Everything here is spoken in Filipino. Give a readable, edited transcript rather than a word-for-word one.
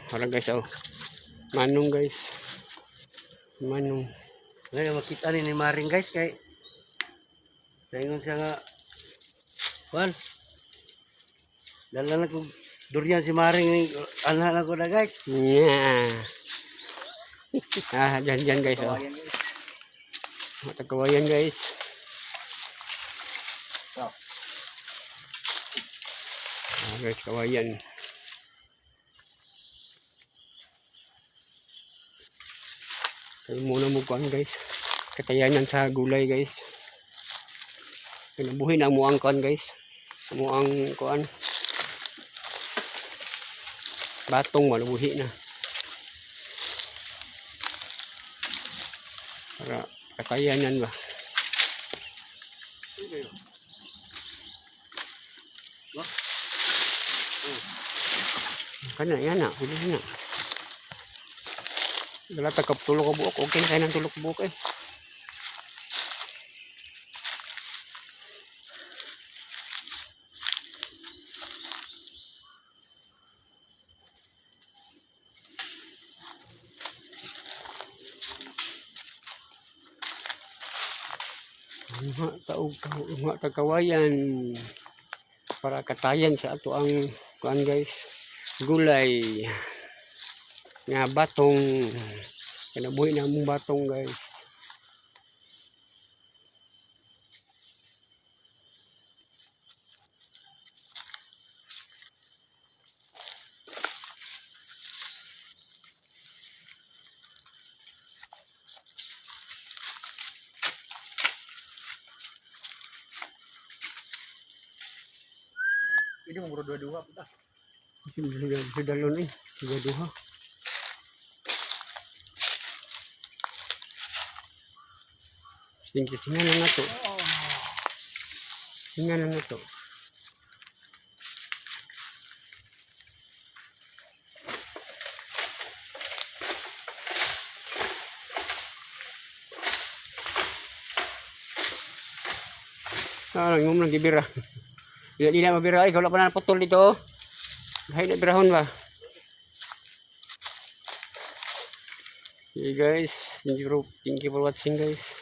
Parang guys, oh. Manong guys. Manong. Ngayon makita ni Maring guys kay naingon siya nga Juan. Dala na ko durian si Maring ni anak na ko na guys. Yeah. Dyan guys, oh. Matagawayan guys. Guys, kawayan. Kayo muna mo kuhan guys. Katayanan sa gulay guys. Kinabuhin ang muang kuhan guys. Muang kuhan. Batong malubuhi na. Para katayanan ba. Kana yan na. Pwede na. Wala tagap tulog ko buok. Okay na kayo ng tulog ko buok eh. Nga kakawayan para katayan sa ato ang kuan guys. Gulay nga batong kinabuhi na mong batong guys. Ini umur dua-dua puta. Sudah dalon eh. Dua-dua. Tingnan lang na to. Tingnan lang na to. Yung lang gibira. Di na mabira ay wala pa na putol dito. Hay na birahon ba? Okay guys, thank you for watching guys.